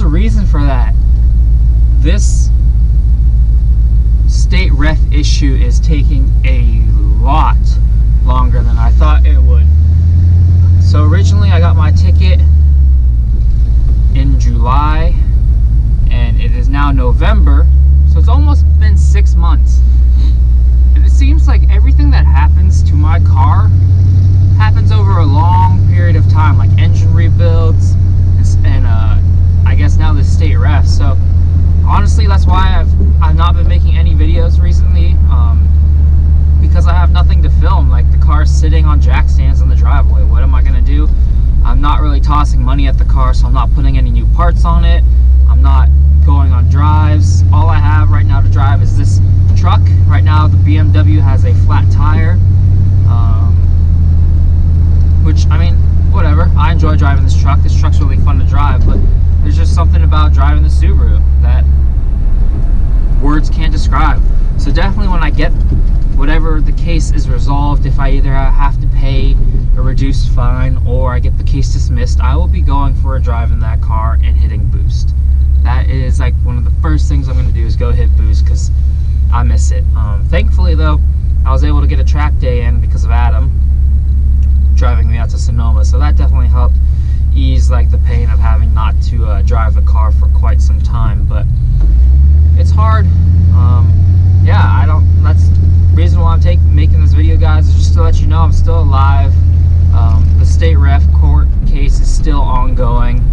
a reason for that. This state ref issue is taking a lot longer than I thought it would. So originally I got my ticket in July, and it is now November, so it's almost been 6 months. And it seems like everything that happens to my car happens over a long period of time, like engine rebuilds and I guess now the state ref. So honestly, that's why I've not been making any videos recently, because I have nothing to film. Like, the car's sitting on jack stands in the driveway. What am I gonna do? I'm not really tossing money at the car, so I'm not putting any new parts on it. I'm not going on drives. All I have right now to drive is this truck. Right now the BMW has a flat tire, which, I mean, whatever. I enjoy driving this truck. This truck's really fun to drive, but there's just something about driving the Subaru that words can't describe. So definitely when I get whatever the case is resolved, if I either have to pay a reduced fine or I get the case dismissed, I will be going for a drive in that car and hitting boost. That is like one of the first things I'm going to do, is go hit boost, because I miss it. Thankfully though, I was able to get a track day in because of Adam driving me out to Sonoma, so that definitely helped ease like the pain of having not to drive the car for quite some time. But it's hard. Yeah, that's the reason why I'm making this video, guys, is just to let you know I'm still alive. The state ref court case is still ongoing.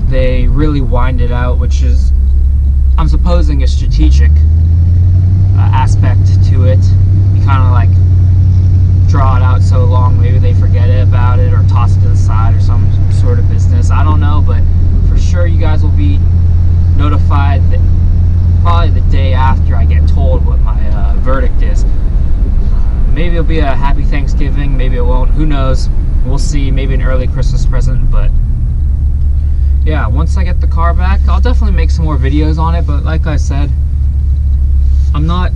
They really wind it out, which is, I'm supposing, a strategic aspect to it. You kind of like draw it out so long, maybe they forget about it or toss it to the side or some sort of business. I don't know, but for sure you guys will be notified that probably the day after I get told what my verdict is. Maybe it'll be a happy Thanksgiving, maybe it won't, who knows. We'll see, maybe an early Christmas present. But yeah, once I get the car back, I'll definitely make some more videos on it. But like I said, I'm not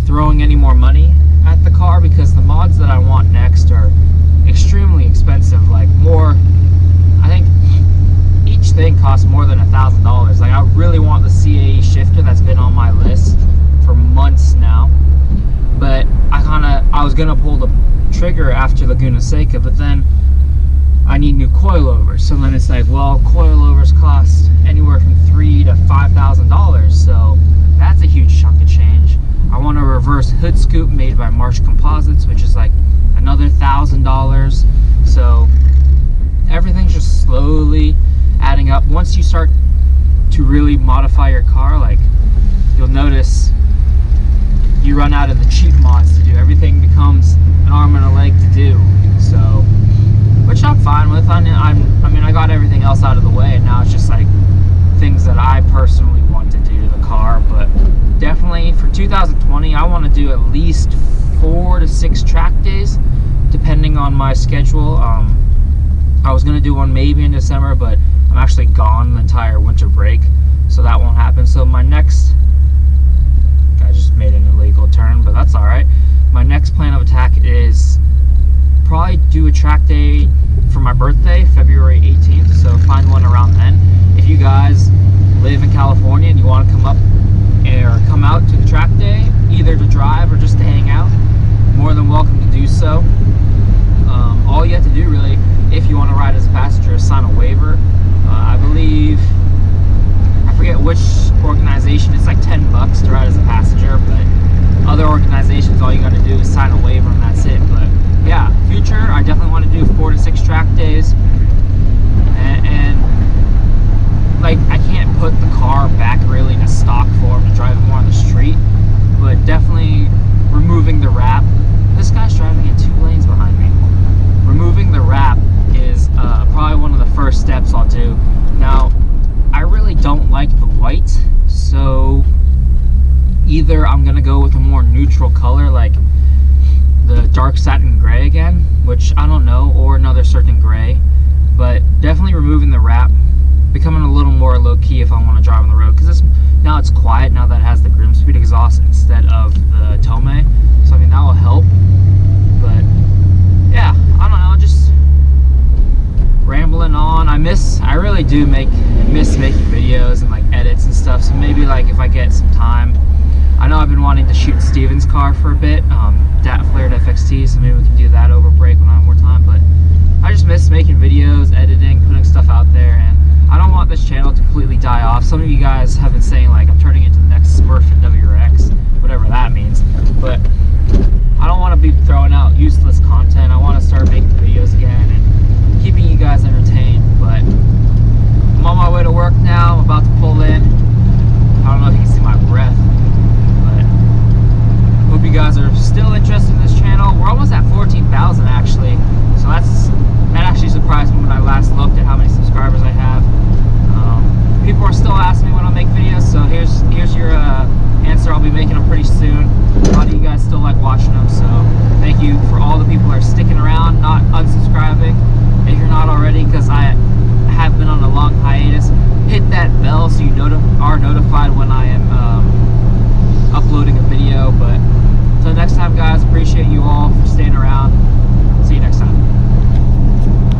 throwing any more money at the car, because the mods that I want next are extremely expensive. Like, more, I think each thing costs more than $1,000. Like, I really want the CAE shifter that's been on my list for months now, but I was gonna pull the trigger after Laguna Seca, but then I need new coilovers. So then it's like, well, coilovers cost anywhere from $3,000 to $5,000, so that's a huge chunk of change. I want a reverse hood scoop made by Marsh Composites, which is like another $1,000. So everything's just slowly adding up. Once you start to really modify your car, like, you'll notice you run out of the cheap mods to do. Everything becomes an arm and a leg to do. So, which I'm fine with. I mean, I got everything else out of the way, and now it's just like things that I personally want to do to the car. But definitely for 2020, I want to do at least 4 to 6 track days, depending on my schedule. I was going to do one maybe in December, but I'm actually gone the entire winter break, so that won't happen. So my next, I just made an illegal turn, but that's alright. My next plan of attack is probably do a track day for my birthday, February 18th, so find one around then. If you guys live in California and you want to come up or come out to the track day, either to drive or just to hang out, more than welcome to do so. All you have to do, really, if you want to ride as a passenger, is sign a waiver. I believe, I forget which organization, it's like $10 to ride as a passenger, but other organizations, all you got to do is sign a waiver and that's it. But yeah, future, I definitely want to do 4 to 6 track days, and like, I can't put the car back really to stock form to drive it more on the street, but definitely removing the wrap. This guy's driving in 2 lanes behind me. Removing the wrap is probably one of the first steps I'll do. Now, I really don't like the white, so either I'm gonna go with a more neutral color, like the dark satin gray again, which I don't know, or another certain gray, but definitely removing the wrap, becoming a little more low-key if I want to drive on the road, because now it's quiet now that it has the Grimmspeed exhaust instead of the Tomei, so I mean, that will help. But yeah, I don't know, just rambling on. I really do miss making like if I get some time. I know I've been wanting to shoot Steven's car for a bit, that flared FXT, so maybe we can do that over break when I have more time. But I just miss making videos, editing, putting stuff out there, and I don't want this channel to completely die off. Some of you guys have been saying like I'm turning into the next Smurf in WRX, whatever that means. But I don't want to be throwing out useless content. I want to start making videos again and keeping you guys entertained. But I'm on my way to work now. I'm about to pull in. I don't know if you can see my breath, but hope you guys are still interested in this channel. We're almost at 14,000 actually, so that actually surprised me when I last looked at how many subscribers I have. People are still asking me when I'll make videos, so here's your answer. I'll be making them pretty soon. A lot of you guys still like watching them, so thank you for all the people that are sticking around, not unsubscribing if you're not already, because